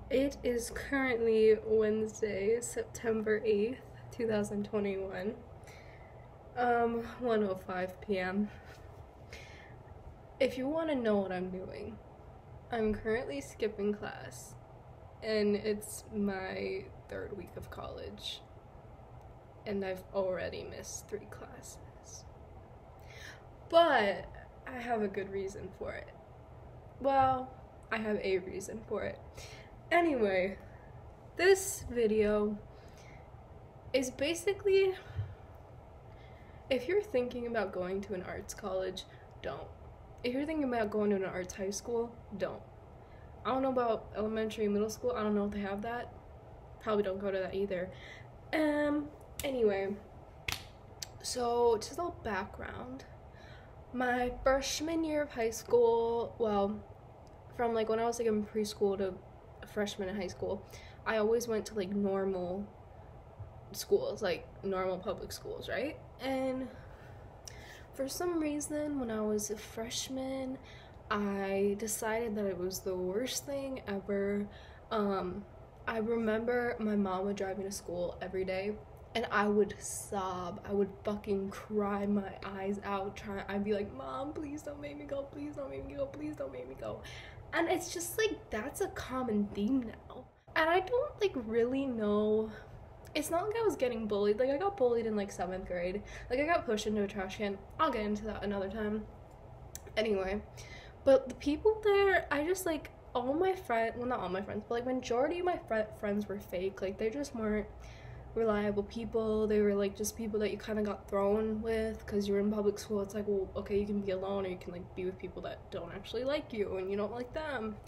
It is currently Wednesday, September 8th, 2021. 1:05 p.m. If you want to know what I'm doing, I'm currently skipping class, and it's my third week of college, and I've already missed 3 classes. But I have a good reason for it. Well, I have a reason for it. Anyway, this video is basically, if you're thinking about going to an arts college, don't. If you're thinking about going to an arts high school, don't. I don't know about elementary and middle school. I don't know if they have that. Probably don't go to that either. Anyway, so just a little background. My freshman year of high school, well, from like when I was like in preschool to freshman in high school, I always went to like normal schools, like normal public schools, right? And for some reason, when I was a freshman, I decided that it was the worst thing ever. I remember my mom would drive me to school every day, and I would sob. I would fucking cry my eyes out. I'd be like, "Mom, please don't make me go. Please don't make me go. Please don't make me go." And it's just like that's a common theme now. And I don't like really know. It's not like I was getting bullied. Like I got bullied in like 7th grade. Like I got pushed into a trash can. I'll get into that another time. Anyway, but the people there, I just like all my friends. Well, not all my friends, but like majority of my friends were fake. Like they just weren't reliable people. They were like just people that you kind of got thrown with because you're in public school. It's like, well, okay, you can be alone or you can like be with people that don't actually like you and you don't like them.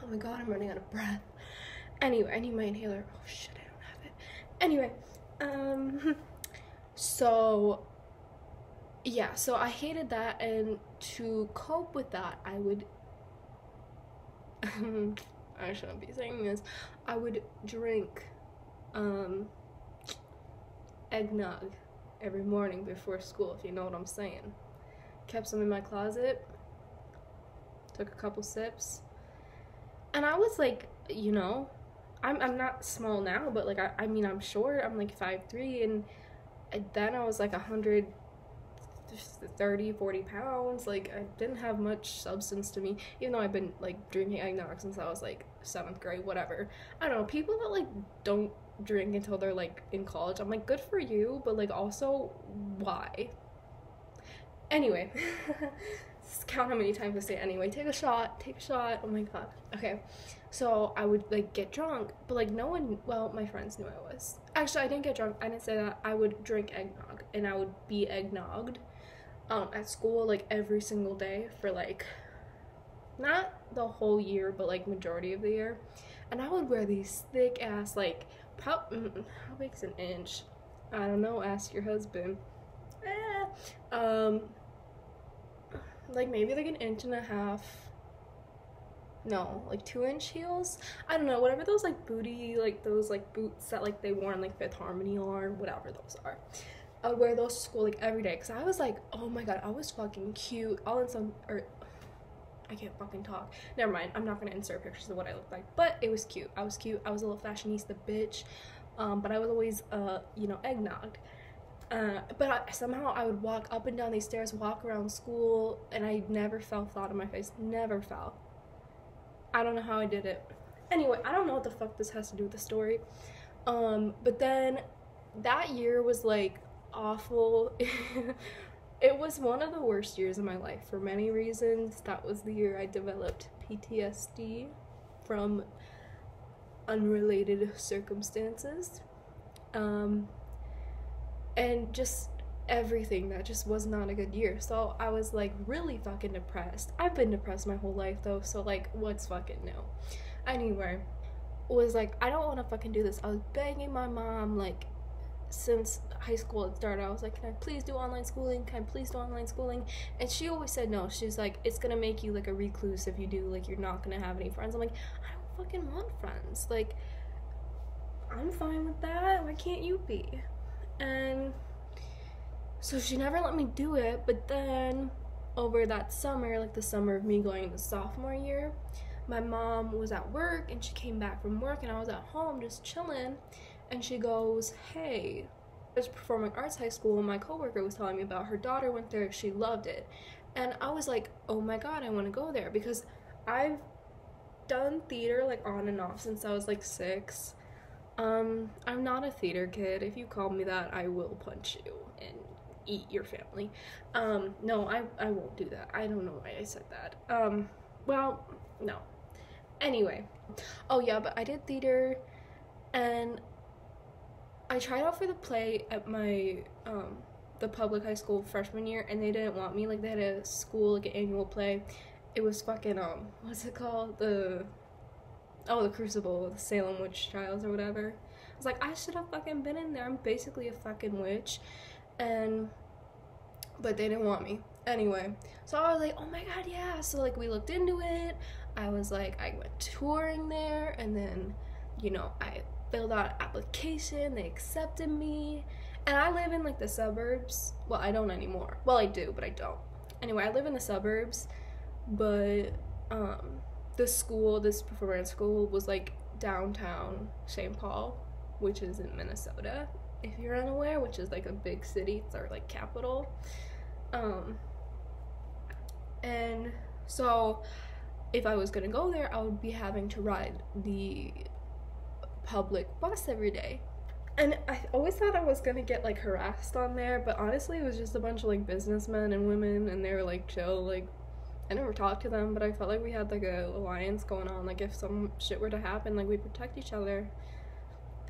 Oh my god, I'm running out of breath. Anyway, I need my inhaler. Oh shit, I don't have it. Anyway, so yeah, so I hated that, and to cope with that, I would I shouldn't be saying this. I would drink eggnog every morning before school, if you know what I'm saying. Kept some in my closet, took a couple sips, and I was like, you know, I'm not small now, but like I mean I'm short. I'm like 5'3", and then I was like 130-40 pounds. Like I didn't have much substance to me, even though I've been like drinking eggnog since I was like 7th grade, whatever. I don't know, people that like don't drink until they're like in college, I'm like, good for you, but like also why? Anyway, count how many times I say anyway. Take a shot, take a shot. Oh my god. Okay, so I would like get drunk, but like no one, well, my friends knew I was. Actually, I didn't get drunk. I didn't say that. I would drink eggnog, and I would be eggnogged at school like every single day for like not the whole year, but like majority of the year. And I would wear these thick ass like how big's an inch? I don't know. Ask your husband. Like maybe like an inch and a half. No, like 2-inch heels. I don't know. Whatever those like booty, like those like boots that like they wore in like Fifth Harmony or whatever those are. I would wear those to school like every day because I was like, oh my god, I was fucking cute. All in some, or I can't fucking talk. Never mind. I'm not gonna insert pictures of what I looked like, but it was cute. I was cute. I was a little fashionista bitch, but I was always you know, eggnogged. But somehow I would walk up and down these stairs, walk around school, and I never felt thought in my face. Never felt. I don't know how I did it. Anyway, I don't know what the fuck this has to do with the story. But then that year was like awful. It was one of the worst years of my life for many reasons. That was the year I developed PTSD from unrelated circumstances. And just everything, that just was not a good year. So I was like really fucking depressed. I've been depressed my whole life though, so like what's fucking new? Anyway, was like, I don't want to fucking do this. I was begging my mom like since high school had started. I was like, can I please do online schooling? Can I please do online schooling? And she always said no. She's like, it's gonna make you like a recluse if you do. Like you're not gonna have any friends. I'm like, I don't fucking want friends. Like I'm fine with that. Why can't you be? And so she never let me do it. But then over that summer, like the summer of me going into sophomore year, my mom was at work and she came back from work and I was at home just chilling, and she goes, hey, there's Performing Arts High School, and my coworker was telling me about her daughter went there, she loved it. And I was like, oh my god, I want to go there, because I've done theater like on and off since I was like 6. I'm not a theater kid. If you call me that, I will punch you and eat your family. No, I won't do that. I don't know why I said that. Well, no. Anyway. Oh yeah, but I did theater, and I tried out for the play at my, the public high school freshman year, and they didn't want me. Like, they had a school, like, an annual play. It was fucking, what's it called? The Crucible, the Salem Witch Trials or whatever. I was like, I should have fucking been in there. I'm basically a fucking witch. But they didn't want me. Anyway, so I was like, oh my god, yeah. So, like, we looked into it. I was like, I went touring there, and then, you know, I filled out an application. They accepted me. And I live in, like, the suburbs. Well, I don't anymore. Well, I do, but I don't. Anyway, I live in the suburbs, but, this school, this performance school, was like downtown St. Paul, which is in Minnesota, if you're unaware, which is like a big city. It's our like capital. And so if I was gonna go there, I would be having to ride the public bus every day. And I always thought I was gonna get like harassed on there, but honestly it was just a bunch of like businessmen and women, and they were like chill. Like, I never talked to them, but I felt like we had like a alliance going on. Like, if some shit were to happen, like, we protect each other.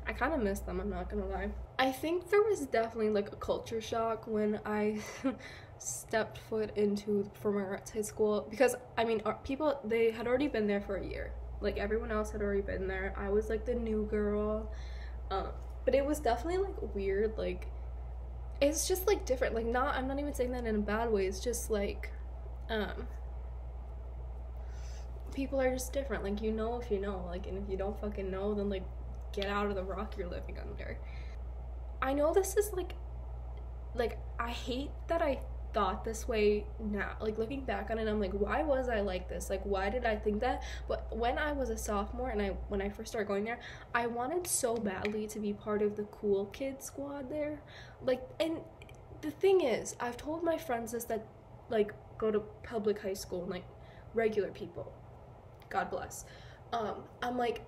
I kind of miss them, I'm not gonna lie. I think there was definitely like a culture shock when I stepped foot into the Performing Arts High School, because I mean, people, they had already been there for a year. Like, everyone else had already been there. I was like the new girl. But it was definitely like weird. Like, it's just like different. Like, I'm not even saying that in a bad way. It's just like, people are just different. Like, you know if you know, like, and if you don't fucking know, then like get out of the rock you're living under. I know this is like I hate that I thought this way now. Like, looking back on it, I'm like, why was I like this? Like, why did I think that? But when I was a sophomore and when I first started going there, I wanted so badly to be part of the cool kid squad there. Like, and the thing is, I've told my friends this, that like go to public high school and like regular people, God bless, I'm like,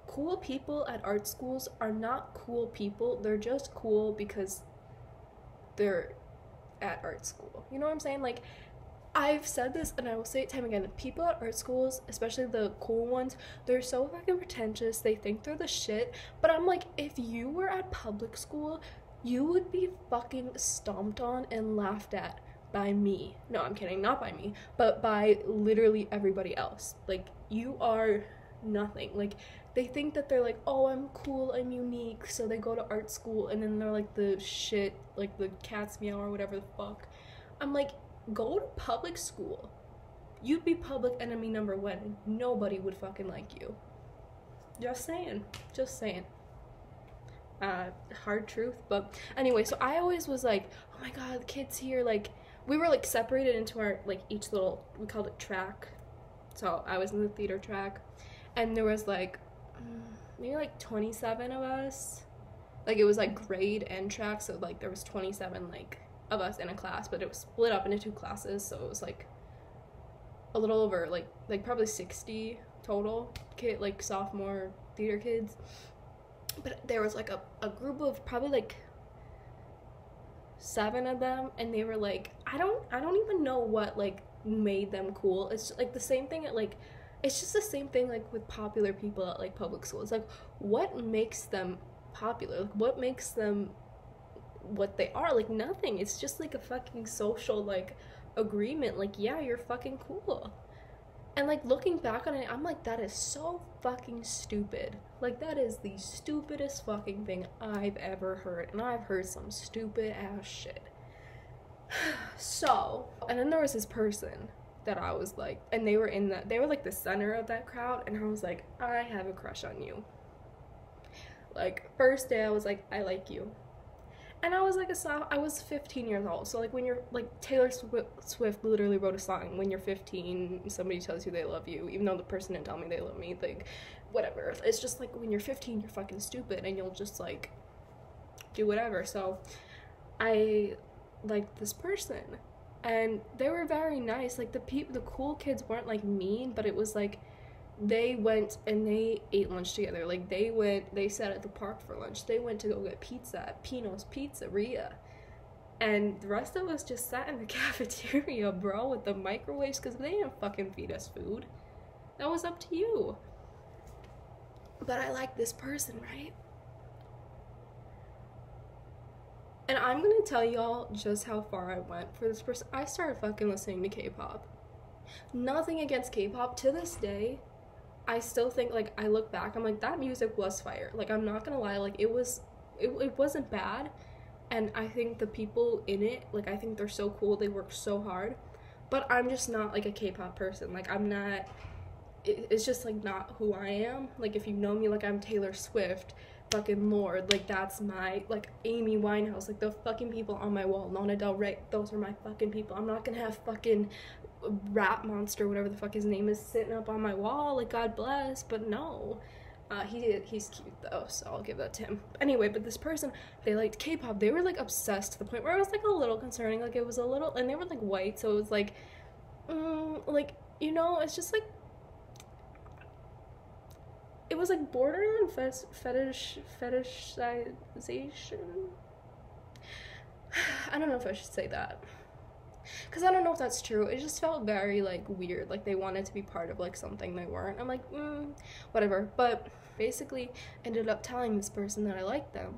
cool people at art schools are not cool people. They're just cool because they're at art school. You know what I'm saying? Like, I've said this and I will say it time again. People at art schools, especially the cool ones, they're so fucking pretentious. They think they're the shit. But I'm like, if you were at public school, you would be fucking stomped on and laughed at by me. No, I'm kidding. Not by me, but by literally everybody else. Like, you are nothing. Like, they think that they're like, oh, I'm cool, I'm unique, so they go to art school, and then they're like the shit, like the cat's meow or whatever the fuck. I'm like, go to public school. You'd be public enemy number one. Nobody would fucking like you. Just saying. Just saying. Hard truth. But anyway, so I always was like, oh my god, the kids here, like, we were like separated into our, like, each little, we called it track. So I was in the theater track, and there was like maybe like 27 of us. Like, it was like grade and track, so like there was 27 like of us in a class, but it was split up into 2 classes, so it was like a little over like probably 60 total kid, like sophomore theater kids. But there was like a group of probably like 7 of them, and they were like, I don't even know what like made them cool. It's like the same thing at like, it's just the same thing like with popular people at like public school. It's like, what makes them popular? Like, what makes them what they are? Like, nothing. It's just like a fucking social like agreement. Like, yeah, you're fucking cool. And like, looking back on it, I'm like, that is so fucking stupid. Like, that is the stupidest fucking thing I've ever heard, and I've heard some stupid ass shit. So, and then there was this person that I was like, and they were like the center of that crowd, and I was like, I have a crush on you. Like, first day I was like, I like you. And I was like I was 15 years old. So like when you're like Taylor Swift literally wrote a song when you're 15, somebody tells you they love you, even though the person didn't tell me they love me, like whatever. It's just like when you're 15, you're fucking stupid and you'll just like do whatever. So I liked this person and they were very nice. Like the cool kids weren't like mean, but it was like they went and they ate lunch together. Like they sat at the park for lunch. They went to go get pizza at Pino's Pizzeria. And the rest of us just sat in the cafeteria, bro, with the microwaves because they didn't fucking feed us food. That was up to you. But I like this person, right? And I'm gonna tell y'all just how far I went for this person. I started fucking listening to K-pop. Nothing against K-pop. To this day, I still think, like, I look back, I'm like, that music was fire. Like, I'm not gonna lie, like, it wasn't bad. And I think the people in it, like, I think they're so cool. They work so hard. But I'm just not, like, a K-pop person. Like, I'm not, it's just, like, not who I am. Like, if you know me, like, I'm Taylor Swift, fucking Lorde, like, that's my, like, Amy Winehouse, like, the fucking people on my wall, Lana Del Rey, those are my fucking people. I'm not gonna have fucking Rap Monster, whatever the fuck his name is, sitting up on my wall, like, God bless, but no. He's cute though, so I'll give that to him. Anyway, but this person, they liked K-pop. They were like obsessed to the point where it was like a little concerning. Like it was a little, and they were like white, so it was like, you know, it's just like, it was like borderline fetishization. I don't know if I should say that, because I don't know if that's true. It just felt very like weird, like they wanted to be part of like something they weren't. I'm like, whatever. But basically ended up telling this person that I liked them,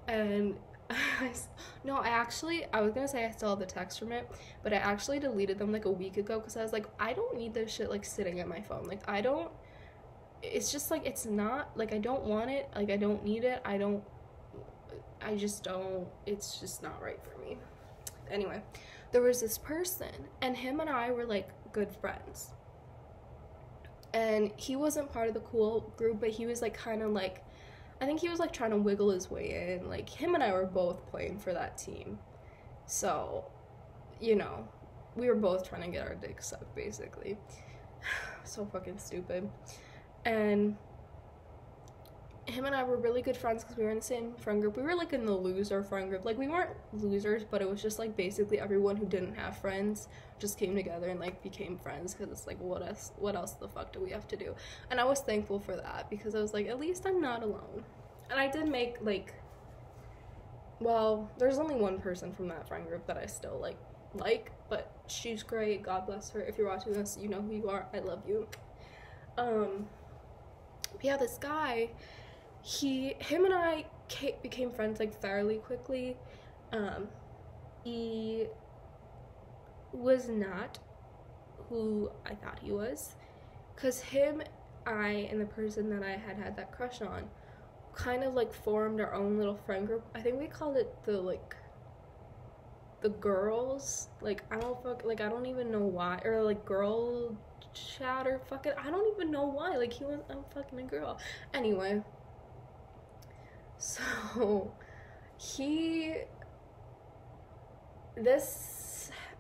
and I was gonna say I still have the text from it, but I actually deleted them like a week ago because I was like, I don't need this shit like sitting at my phone. Like it's just like, it's not like, I don't want it, like I don't need it, it's just not right for me. Anyway, there was this person, and him and I were like good friends, and he wasn't part of the cool group, but he was like kind of like, I think he was like trying to wiggle his way in. Like him and I were both playing for that team, so you know, we were both trying to get our dicks sucked basically. So fucking stupid. And him and I were really good friends because we were in the same friend group. We were like in the loser friend group. Like we weren't losers, but it was just like basically everyone who didn't have friends just came together and like became friends, because it's like, what else the fuck do we have to do? And I was thankful for that, because I was like, at least I'm not alone. And I did make like, well, there's only one person from that friend group that I still like, but she's great, God bless her. If you're watching this, you know who you are. I love you. Yeah, this guy, him and I became friends like fairly quickly. He was not who I thought he was, because him, I, and the person that I had that crush on kind of like formed our own little friend group. I think we called it the girls, like I don't even know why, or like girl chat, or fucking I don't even know why. Like I'm fucking a girl. Anyway, so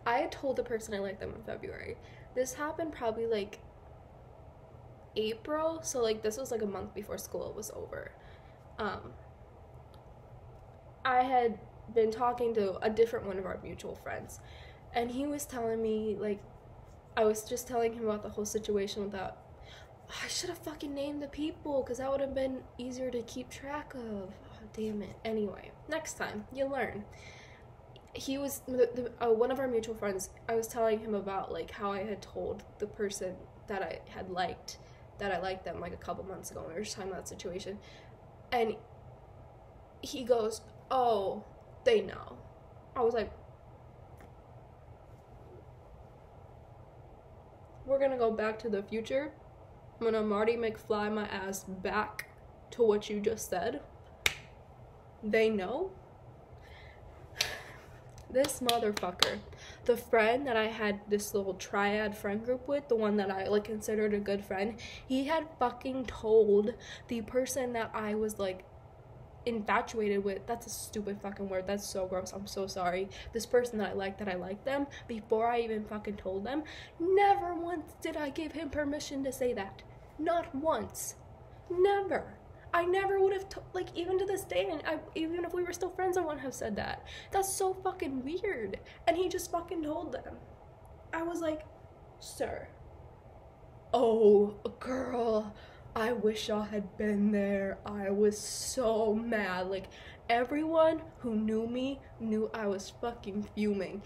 I had told the person I liked them in February. This happened probably like April, so like this was like a month before school was over. I had been talking to a different one of our mutual friends, and he was telling me, like, I was just telling him about the whole situation without, I should have fucking named the people, because that would have been easier to keep track of. Oh, damn it. Anyway, next time, you learn. He was, one of our mutual friends, I was telling him about, like, how I had told the person that I had liked, that I liked them, like, a couple months ago, and we were just talking about that situation, and he goes, oh, they know. I was like, we're gonna go back to the future. I'm gonna Marty McFly my ass back to what you just said. They know. This motherfucker, the friend that I had this little triad friend group with, the one that I like considered a good friend, he had fucking told the person that I was like infatuated with, that's a stupid fucking word, that's so gross, I'm so sorry, this person that I like them, before I even fucking told them, never once did I give him permission to say that. Not once. Never. I never would have, like, even to this day, and even if we were still friends, I wouldn't have said that. That's so fucking weird. And he just fucking told them. I was like, sir. Oh, girl, I wish y'all had been there. I was so mad. Like, everyone who knew me knew I was fucking fuming.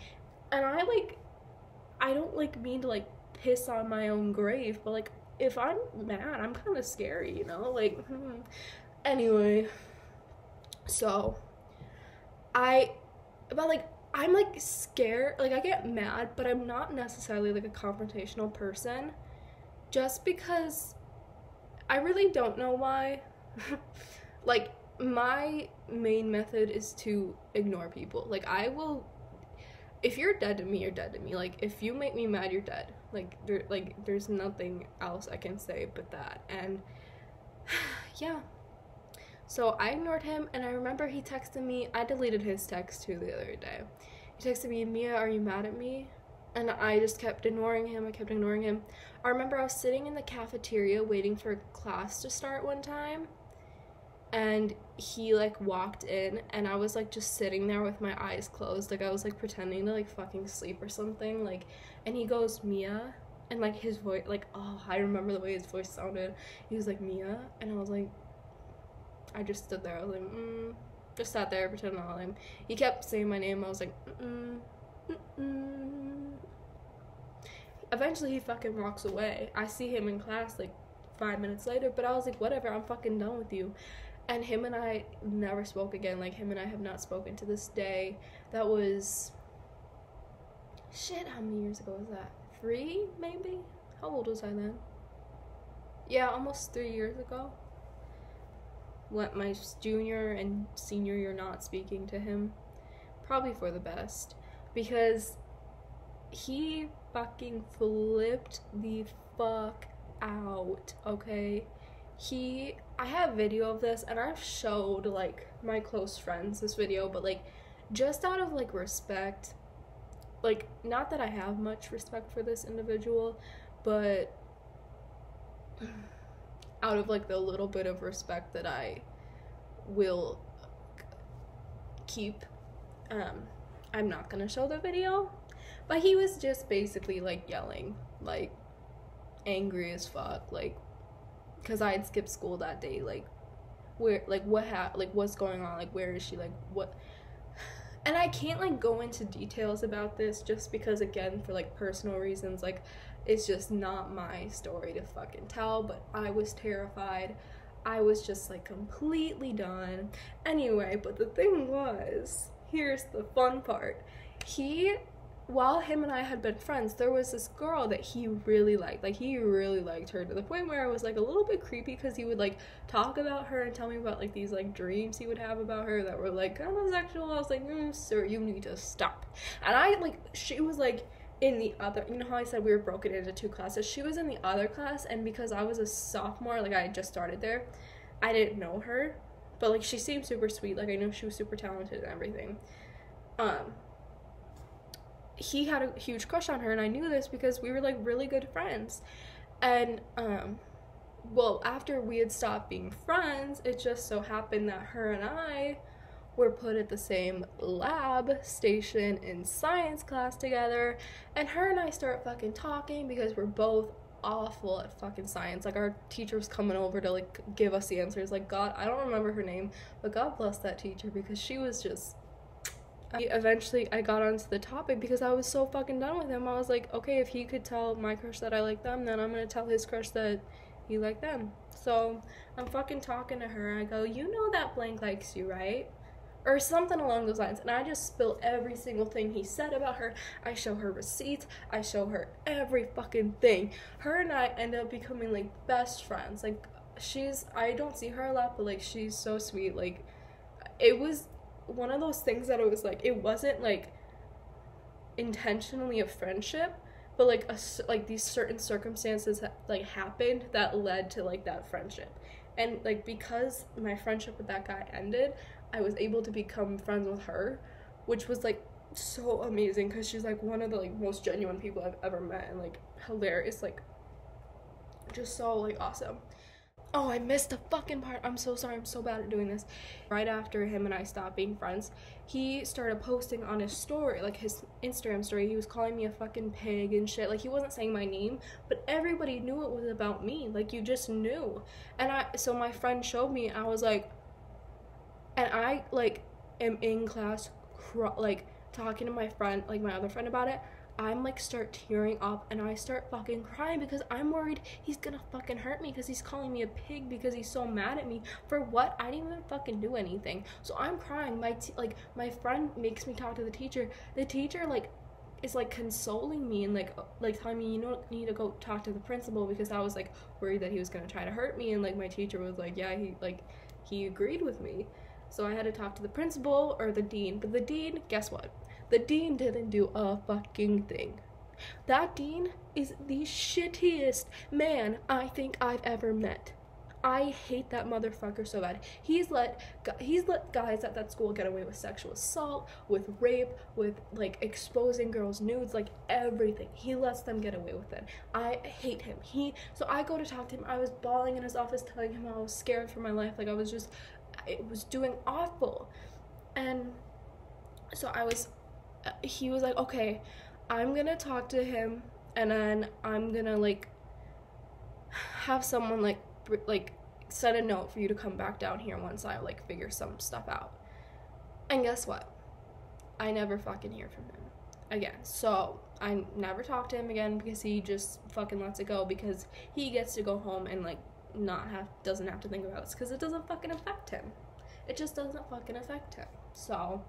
And I don't, like, mean to, like, piss on my own grave, but, like, if I'm mad, I'm kind of scary, you know? Like, anyway. So, I'm, like, scared. Like, I get mad, but I'm not necessarily, like, a confrontational person. Just because I really don't know why. Like, my main method is to ignore people. Like, I will, if you're dead to me, you're dead to me. Like, if you make me mad, you're dead. Like, there's nothing else I can say but that. And yeah. So I ignored him, and I remember he texted me. I deleted his text too the other day. He texted me, Mia, are you mad at me? And I just kept ignoring him. I remember I was sitting in the cafeteria waiting for class to start one time, and he, like, walked in, and I was, like, just sitting there with my eyes closed, like, I was, like, pretending to, like, fucking sleep or something, like, and he goes, Mia, and, like, his voice, like, oh, I remember the way his voice sounded. He was like, Mia, and I was like, I just stood there, I was like, just sat there pretending to him. He kept saying my name, I was like, Eventually he fucking walks away. I see him in class, like, 5 minutes later, but I was like, whatever, I'm fucking done with you. And him and I never spoke again. Like, him and I have not spoken to this day. That was, shit, how many years ago was that? 3, maybe? How old was I then? Yeah, almost 3 years ago. Went my junior and senior year not speaking to him. Probably for the best. Because he fucking flipped the fuck out, okay? I have video of this, and I've showed, like, my close friends this video, but, like, just out of, like, respect, like, not that I have much respect for this individual, but out of, like, the little bit of respect that I will keep, I'm not gonna show the video, but he was just basically, like, yelling, like, angry as fuck, like, because I had skipped school that day, like, where, like, what's going on, like, where is she, like, what, and I can't, like, go into details about this, just because, again, for, like, personal reasons, like, it's just not my story to fucking tell, but I was terrified, I was just, like, completely done, anyway, but the thing was, here's the fun part, while him and I had been friends, there was this girl that he really liked. Like, he really liked her to the point where I was, like, a little bit creepy because he would, like, talk about her and tell me about, like, these, like, dreams he would have about her that were, like, kind of sexual. I was like, sir, you need to stop. And I, like, she was, like, in the other, you know how I said we were broken into 2 classes? She was in the other class, and because I was a sophomore, like, I had just started there, I didn't know her. But, like, she seemed super sweet. Like, I knew she was super talented and everything. He had a huge crush on her, and I knew this because we were, like, really good friends. And well, after we had stopped being friends, it just so happened that her and I were put at the same lab station in science class together, and her and I start fucking talking because we're both awful at fucking science. Like, our teacher was coming over to, like, give us the answers. Like, God, I don't remember her name, but God bless that teacher, because she was just, eventually I got onto the topic because I was so fucking done with him. I was like, okay, if he could tell my crush that I like them, then I'm gonna tell his crush that he liked them. So I'm fucking talking to her, and I go, you know that blank likes you, right? Or something along those lines. And I just spill every single thing he said about her. I show her receipts, I show her every fucking thing. Her and I end up becoming, like, best friends. Like, I don't see her a lot, but, like, she's so sweet. Like, it was one of those things that it was, like, it wasn't, like, intentionally a friendship, but like like these certain circumstances like happened that led to like that friendship. And like because my friendship with that guy ended, I was able to become friends with her, which was like so amazing because she's like one of the like most genuine people I've ever met, and like hilarious, like just so like awesome. Oh, I missed the fucking part. I'm so sorry. I'm so bad at doing this. Right after him and I stopped being friends, he started posting on his story, like his Instagram story. He was calling me a fucking pig and shit. Like, he wasn't saying my name, but everybody knew it was about me. Like, you just knew. And so my friend showed me, I was like, and I, like, am in class, like, talking to my friend, like, my other friend about it. I'm like start tearing up and I start fucking crying because I'm worried he's gonna fucking hurt me because he's calling me a pig because he's so mad at me for what? I didn't even fucking do anything. So I'm crying. My friend makes me talk to the teacher. The teacher like is like consoling me and like telling me, you don't need to go talk to the principal, because I was like worried that he was gonna try to hurt me, and like my teacher was like, yeah, he agreed with me. So I had to talk to the principal or the dean. But the dean, guess what? The dean didn't do a fucking thing. That dean is the shittiest man I think I've ever met. I hate that motherfucker so bad. He's let guys at that school get away with sexual assault, with rape, with like exposing girls' nudes, like everything. He lets them get away with it. I hate him. So I go to talk to him. I was bawling in his office telling him I was scared for my life. Like it was doing awful. And so he was like, okay, I'm gonna talk to him, and then I'm gonna like have someone like send a note for you to come back down here once I like figure some stuff out. And guess what? I never fucking hear from him again. So I never talk to him again because he just fucking lets it go, because he gets to go home and like doesn't have to think about this, because it doesn't fucking affect him. It just doesn't fucking affect him. So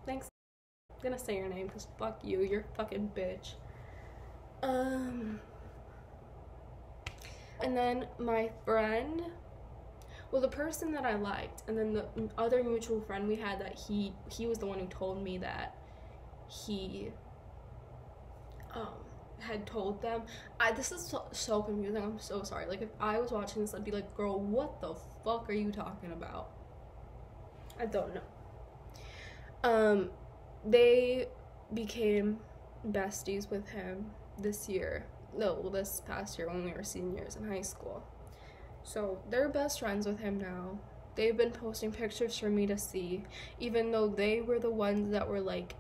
thanks. I'm gonna say your name because fuck you, you're a fucking bitch. And then my friend, well, the person that I liked, and then the other mutual friend we had, that he was the one who told me that he had told them. This is so confusing. I'm so sorry. Like, if I was watching this, I'd be like, girl, what the fuck are you talking about? I don't know. They became besties with him this past year when we were seniors in high school. So they're best friends with him now. They've been posting pictures for me to see, even though they were the ones that were like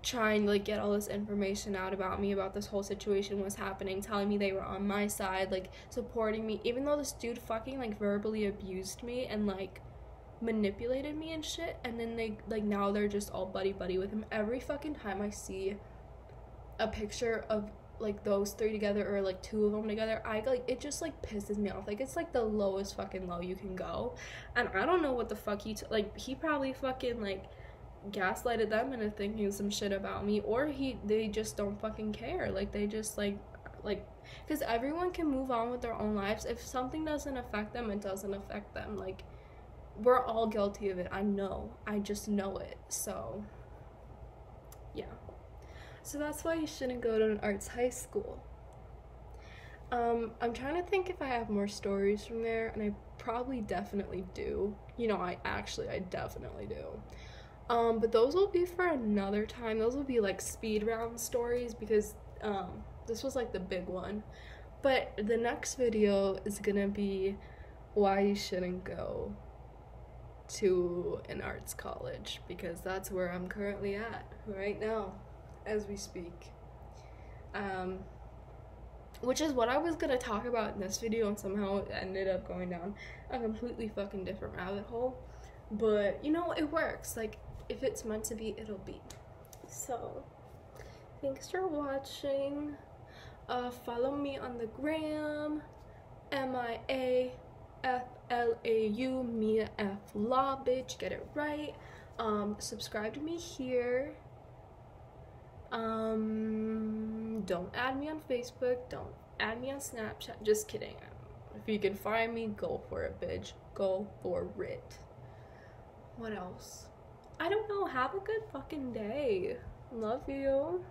trying to like get all this information out about me, about this whole situation was happening, telling me they were on my side, like supporting me, even though this dude fucking like verbally abused me and like manipulated me and shit. And then they like, now they're just all buddy with him. Every fucking time I see a picture of like those three together, or like two of them together, it just like pisses me off. Like, it's like the lowest fucking low you can go. And I don't know what the fuck he probably fucking like gaslighted them into thinking some shit about me, or they just don't fucking care. Like, they just like because everyone can move on with their own lives. If something doesn't affect them, it doesn't affect them. Like, we're all guilty of it. I just know it. So yeah, so that's why you shouldn't go to an arts high school. I'm trying to think if I have more stories from there, and I probably definitely do. I definitely do. But those will be for another time. Those will be like speed round stories, because this was like the big one. But the next video is gonna be why you shouldn't go to an arts college, because that's where I'm currently at right now as we speak. Which is what I was gonna talk about in this video, and somehow it ended up going down a completely fucking different rabbit hole. But it works. Like, if it's meant to be, it'll be. So thanks for watching. Follow me on the gram, MIAFLAU, Mia F Law, bitch, get it right. Subscribe to me here. Don't add me on Facebook, don't add me on Snapchat, just kidding. If you can find me, go for it, bitch, go for it. What else? I don't know. Have a good fucking day. Love you.